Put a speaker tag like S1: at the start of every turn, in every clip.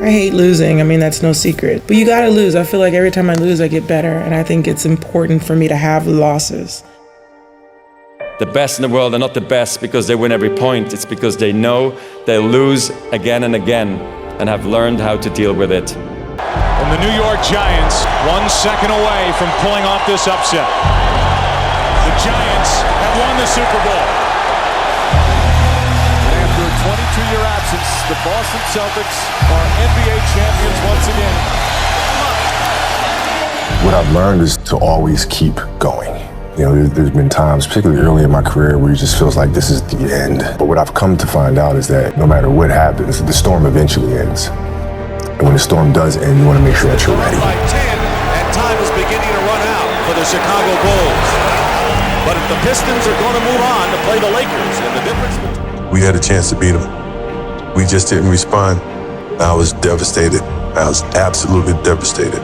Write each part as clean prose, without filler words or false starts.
S1: I hate losing. I mean, that's no secret. But you gotta lose. I feel like every time I lose, I get better. And I think it's important for me to have losses.
S2: The best in the world are not the best because they win every point. It's because they know they'll lose again and again and have learned how to deal with it.
S3: And the New York Giants, 1 second away from pulling off this upset. The Giants have won the Super Bowl. And after a 22-year absence, the Boston Celtics are NBA champions once again.
S4: What I've learned is to always keep going. You know, there's been times, particularly early in my career, where it just feels like this is the end. But what I've come to find out is that no matter what happens, the storm eventually ends. And when the storm does end, you want to make sure that you're ready.
S3: By 10, and time is beginning to run out for the Chicago Bulls. But if the Pistons are going to move on to play the Lakers, and the difference between...
S5: We had a chance to beat them. We just didn't respond. I was devastated. I was absolutely devastated.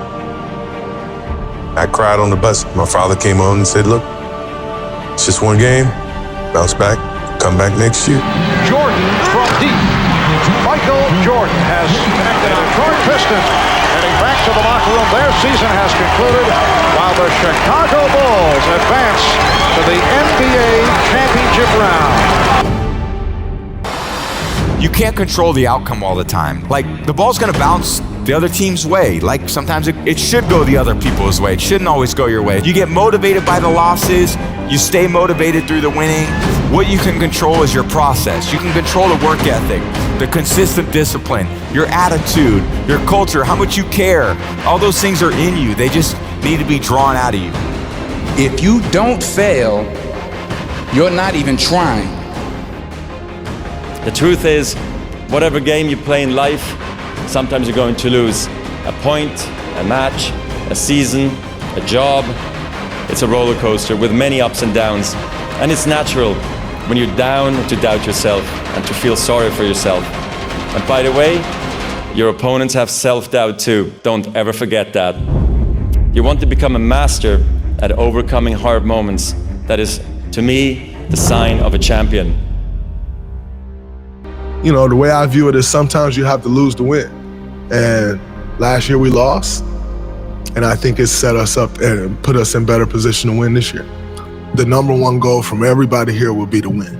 S5: I cried on the bus. My father came on and said, look, it's just one game. Bounce back, come back next year.
S3: Jordan from deep. Michael Jordan has connected on Detroit Pistons. Heading back to the locker room. Their season has concluded while the Chicago Bulls advance to the NBA championship round.
S6: You can't control the outcome all the time. Like, the ball's gonna bounce the other team's way. Like, sometimes it should go the other people's way. It shouldn't always go your way. You get motivated by the losses. You stay motivated through the winning. What you can control is your process. You can control the work ethic, the consistent discipline, your attitude, your culture, how much you care. All those things are in you. They just need to be drawn out of you.
S7: If you don't fail, you're not even trying.
S2: The truth is, whatever game you play in life, sometimes you're going to lose. A point, a match, a season, a job. It's a roller coaster with many ups and downs. And it's natural when you're down to doubt yourself and to feel sorry for yourself. And by the way, your opponents have self-doubt too. Don't ever forget that. You want to become a master at overcoming hard moments. That is, to me, the sign of a champion.
S8: You know, the way I view it is sometimes you have to lose to win. And last year we lost, and I think it set us up and put us in better position to win this year. The number one goal from everybody here will be to win.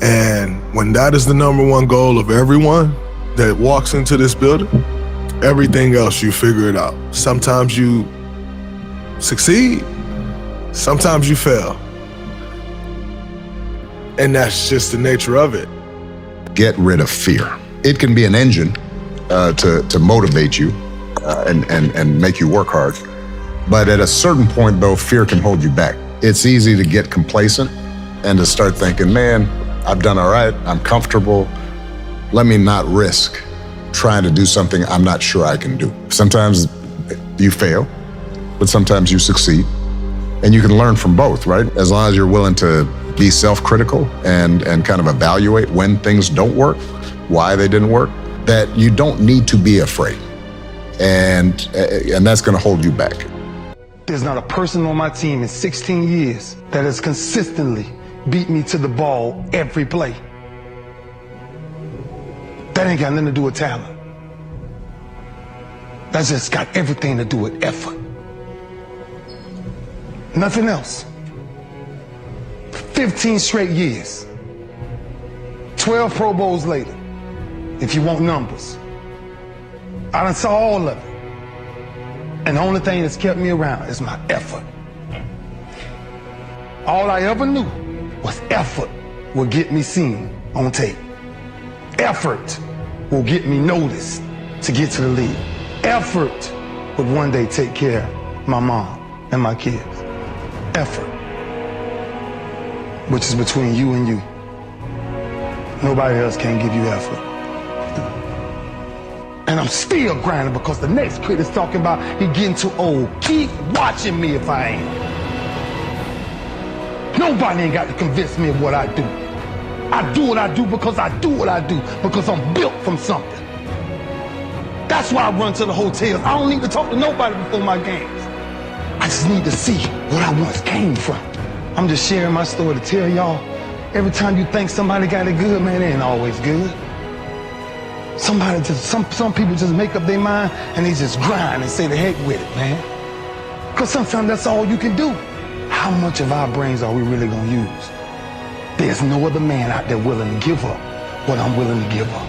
S8: And when that is the number one goal of everyone that walks into this building, everything else, you figure it out. Sometimes you succeed, sometimes you fail. And that's just the nature of it.
S9: Get rid of fear. It can be an engine to motivate you and make you work hard. But at a certain point, though, fear can hold you back. It's easy to get complacent and to start thinking, man, I've done all right, I'm comfortable. Let me not risk trying to do something I'm not sure I can do. Sometimes you fail, but sometimes you succeed. And you can learn from both, right? As long as you're willing to be self-critical and kind of evaluate when things don't work, why they didn't work, that you don't need to be afraid. And that's gonna hold you back.
S10: There's not a person on my team in 16 years that has consistently beat me to the ball every play. That ain't got nothing to do with talent. That's just got everything to do with effort. Nothing else. 15 straight years. 12 Pro Bowls later, if you want numbers. I done saw all of it. And the only thing that's kept me around is my effort. All I ever knew was effort will get me seen on tape. Effort will get me noticed to get to the league. Effort would one day take care of my mom and my kids. Effort, which is between you and you. Nobody else can give you effort. And I'm still grinding because the next kid is talking about he getting too old. Keep watching me if I ain't. Nobody ain't got to convince me of what I do. I do what I do because I do what I do, because I'm built from something. That's why I run to the hotels. I don't need to talk to nobody before my games. I just need to see where I once came from. I'm just sharing my story to tell y'all, every time you think somebody got it good, man, it ain't always good. Some people just make up their mind and they just grind and say the heck with it, man. Because sometimes that's all you can do. How much of our brains are we really gonna use? There's no other man out there willing to give up what I'm willing to give up.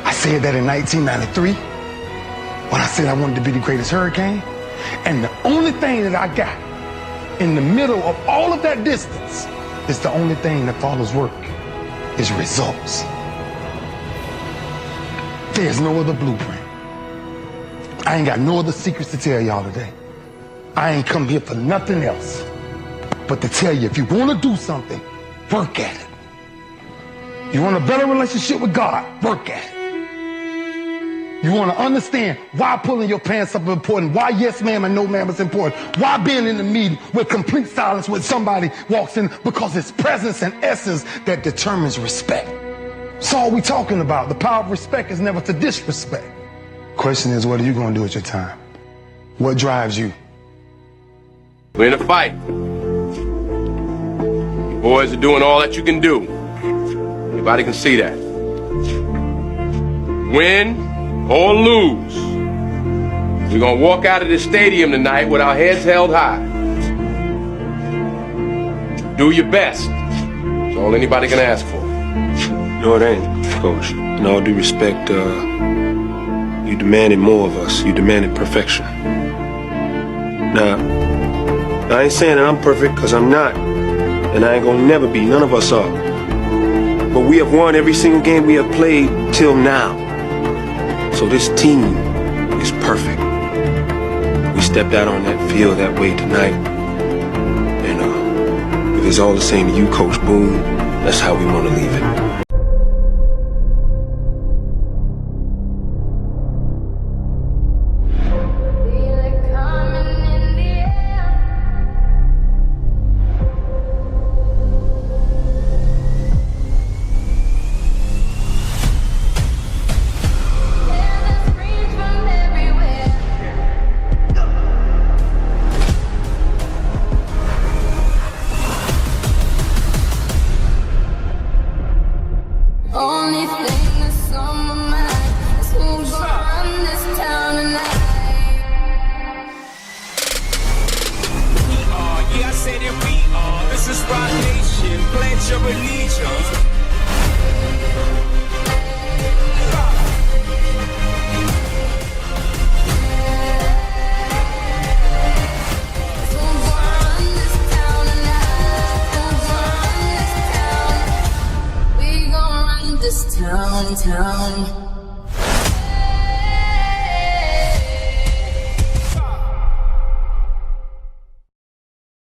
S10: I said that in 1993 when I said I wanted to be the greatest hurricane. And the only thing that I got in the middle of all of that distance is the only thing that follows work is results. There's no other blueprint. I ain't got no other secrets to tell y'all today. I ain't come here for nothing else but to tell you, if you want to do something, work at it. You want a better relationship with God, work at it. You want to understand why pulling your pants up is important, why yes ma'am and no ma'am is important, why being in the meeting with complete silence when somebody walks in, because it's presence and essence that determines respect. That's all we talking about. The power of respect is never to disrespect. Question is, what are you going to do with your time? What drives you?
S11: We're in a fight. You boys are doing all that you can do. Anybody can see that. Win or lose, we're gonna walk out of this stadium tonight with our heads held high. Do your best. That's all anybody can ask for.
S12: No, it ain't, Coach. In all due respect, you demanded more of us. You demanded perfection. Now, I ain't saying that I'm perfect, because I'm not. And I ain't gonna never be. None of us are. But we have won every single game we have played till now. So this team is perfect. We stepped out on that field that way tonight. And if it's all the same to you, Coach Boone, that's how we want to leave it.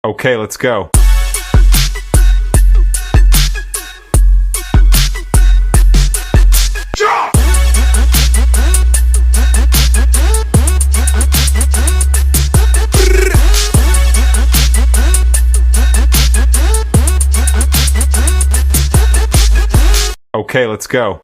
S13: Okay, let's go. Okay, let's go.